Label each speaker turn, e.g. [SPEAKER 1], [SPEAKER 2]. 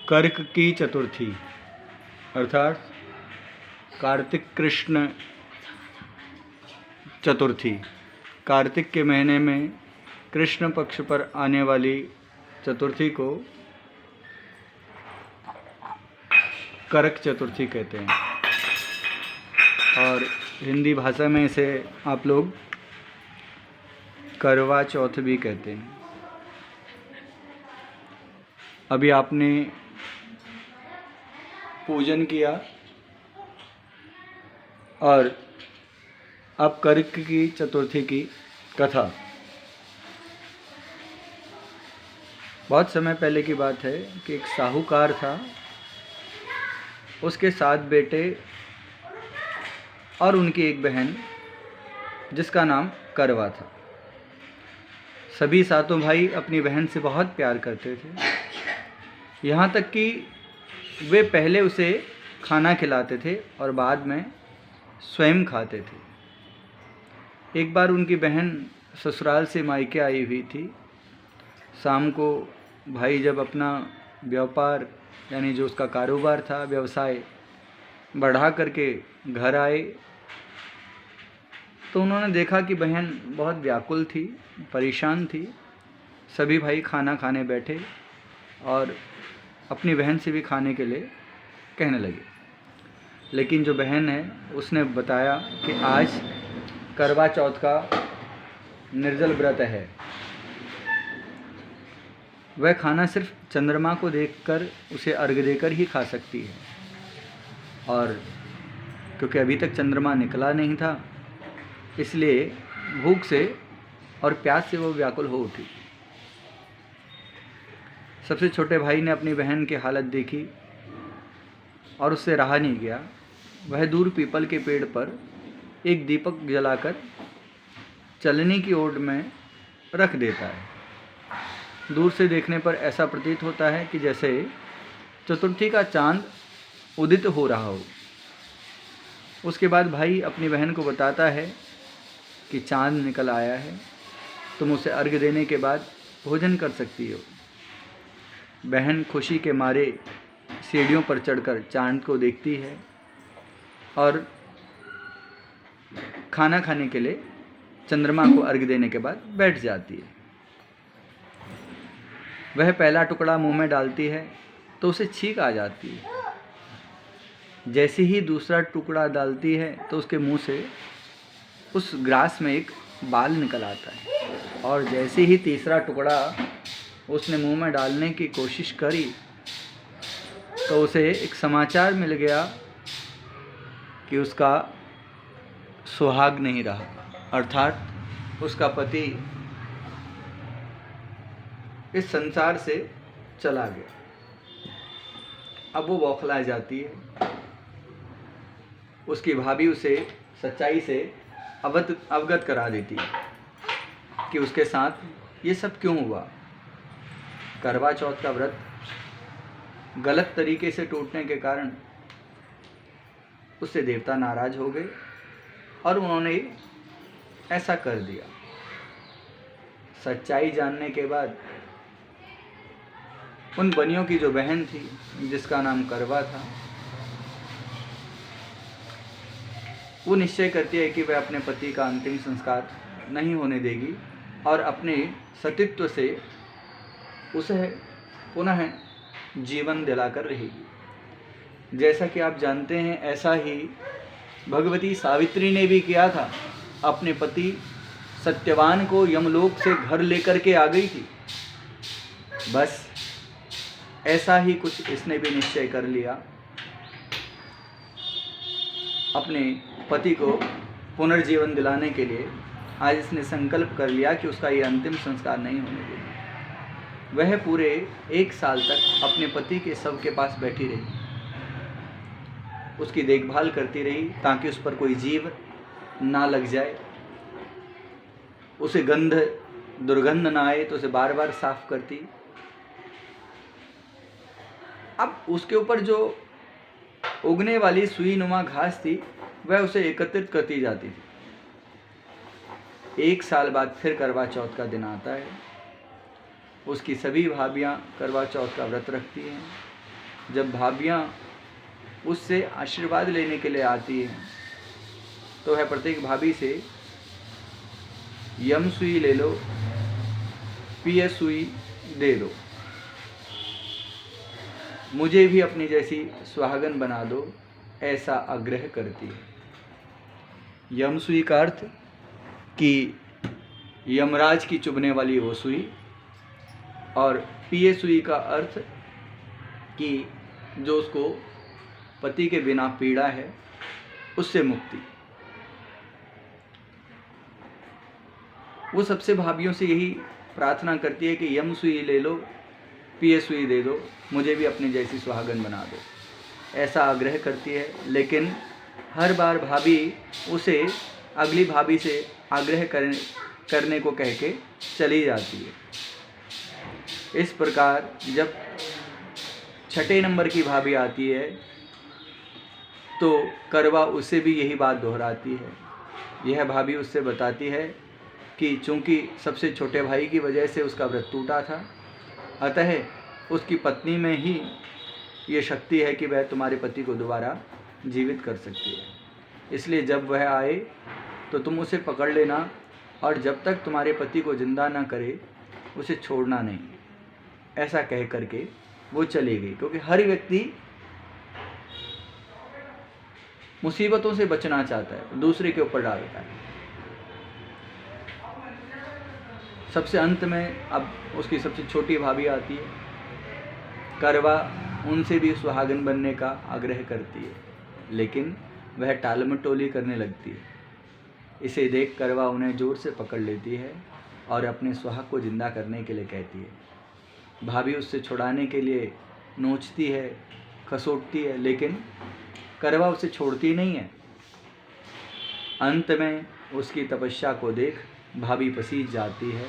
[SPEAKER 1] कर्क की चतुर्थी अर्थात कार्तिक कृष्ण चतुर्थी, कार्तिक के महीने में कृष्ण पक्ष पर आने वाली चतुर्थी को करक चतुर्थी कहते हैं और हिंदी भाषा में इसे आप लोग करवा चौथ भी कहते हैं। अभी आपने पूजन किया और अब कर्क की चतुर्थी की कथा। बहुत समय पहले की बात है कि एक साहूकार था, उसके 7 बेटे और उनकी एक बहन जिसका नाम करवा था। सभी 7 भाई अपनी बहन से बहुत प्यार करते थे, यहाँ तक कि वे पहले उसे खाना खिलाते थे और बाद में स्वयं खाते थे। एक बार उनकी बहन ससुराल से मायके आई हुई थी। शाम को भाई जब अपना व्यापार यानी जो उसका कारोबार था, व्यवसाय बढ़ा करके घर आए तो उन्होंने देखा कि बहन बहुत व्याकुल थी, परेशान थी। सभी भाई खाना खाने बैठे और अपनी बहन से भी खाने के लिए कहने लगे, लेकिन जो बहन है उसने बताया कि आज करवा चौथ का निर्जल व्रत है, वह खाना सिर्फ चंद्रमा को देखकर उसे अर्घ्य देकर ही खा सकती है। और क्योंकि अभी तक चंद्रमा निकला नहीं था, इसलिए भूख से और प्यास से वो व्याकुल हो उठी। सबसे छोटे भाई ने अपनी बहन की हालत देखी और उससे रहा नहीं गया। वह दूर पीपल के पेड़ पर एक दीपक जलाकर चलनी की ओट में रख देता है। दूर से देखने पर ऐसा प्रतीत होता है कि जैसे चतुर्थी का चांद उदित हो रहा हो। उसके बाद भाई अपनी बहन को बताता है कि चांद निकल आया है, तुम उसे अर्घ्य देने के बाद भोजन कर सकती हो। बहन खुशी के मारे सीढ़ियों पर चढ़कर चांद को देखती है और खाना खाने के लिए चंद्रमा को अर्घ्य देने के बाद बैठ जाती है। वह पहला टुकड़ा मुंह में डालती है तो उसे छींक आ जाती है। जैसे ही दूसरा टुकड़ा डालती है तो उसके मुंह से उस ग्रास में एक बाल निकल आता है और जैसे ही तीसरा टुकड़ा उसने मुंह में डालने की कोशिश करी तो उसे एक समाचार मिल गया कि उसका सुहाग नहीं रहा, अर्थात उसका पति इस संसार से चला गया। अब वो बौखला जाती है। उसकी भाभी उसे सच्चाई से अवगत करा देती है कि उसके साथ ये सब क्यों हुआ। करवा चौथ का व्रत गलत तरीके से टूटने के कारण उससे देवता नाराज हो गए और उन्होंने ऐसा कर दिया। सच्चाई जानने के बाद उन बनियों की जो बहन थी जिसका नाम करवा था, वो निश्चय करती है कि वह अपने पति का अंतिम संस्कार नहीं होने देगी और अपने सतीत्व से उसे पुनः जीवन दिलाकर रहेगी। जैसा कि आप जानते हैं, ऐसा ही भगवती सावित्री ने भी किया था। अपने पति सत्यवान को यमलोक से घर लेकर के आ गई थी। बस ऐसा ही कुछ इसने भी निश्चय कर लिया, अपने पति को पुनर्जीवन दिलाने के लिए आज इसने संकल्प कर लिया कि उसका ये अंतिम संस्कार नहीं होने देगा। वह पूरे 1 साल तक अपने पति के शव के पास बैठी रही, उसकी देखभाल करती रही ताकि उस पर कोई जीव ना लग जाए, उसे दुर्गंध ना आए तो उसे बार बार साफ करती। अब उसके ऊपर जो उगने वाली सुई नुमा घास थी वह उसे एकत्रित करती जाती थी। 1 साल बाद फिर करवा चौथ का दिन आता है। उसकी सभी भाभियाँ करवा चौथ का व्रत रखती हैं जब भाभियाँ उससे आशीर्वाद लेने के लिए आती हैं तो वह प्रत्येक भाभी से यम सुई ले लो, पिय सुई दे दो, मुझे भी अपनी जैसी सुहागन बना दो, ऐसा आग्रह करती है। यम सुई का अर्थ कि यमराज की चुभने वाली वो सुई, और पिय सुई का अर्थ कि जो उसको पति के बिना पीड़ा है उससे मुक्ति। वो सबसे भाभियों से यही प्रार्थना करती है कि यम सुई ले लो, पिय सुई दे दो, मुझे भी अपनी जैसी सुहागन बना दो, ऐसा आग्रह करती है। लेकिन हर बार भाभी उसे अगली भाभी से आग्रह करने को कह के चली जाती है। इस प्रकार जब छठे नंबर की भाभी आती है तो करवा उससे भी यही बात दोहराती है। यह भाभी उससे बताती है कि चूँकि सबसे छोटे भाई की वजह से उसका व्रत टूटा था, अतः उसकी पत्नी में ही ये शक्ति है कि वह तुम्हारे पति को दोबारा जीवित कर सकती है। इसलिए जब वह आए तो तुम उसे पकड़ लेना, और जब तक तुम्हारे पति को जिंदा ना करे उसे छोड़ना नहीं। ऐसा कह करके वो चली गई, क्योंकि हर व्यक्ति मुसीबतों से बचना चाहता है, दूसरे के ऊपर डालता है। सबसे अंत में अब उसकी सबसे छोटी भाभी आती है। करवा उनसे भी सुहागन बनने का आग्रह करती है, लेकिन वह टालमटोली करने लगती है। इसे देख करवा उन्हें जोर से पकड़ लेती है और अपने सुहाग को जिंदा करने के लिए कहती है। भाभी उससे छुड़ाने के लिए नोचती है, खसोटती है, लेकिन करवा उसे छोड़ती नहीं है। अंत में उसकी तपस्या को देख भाभी पसीज जाती है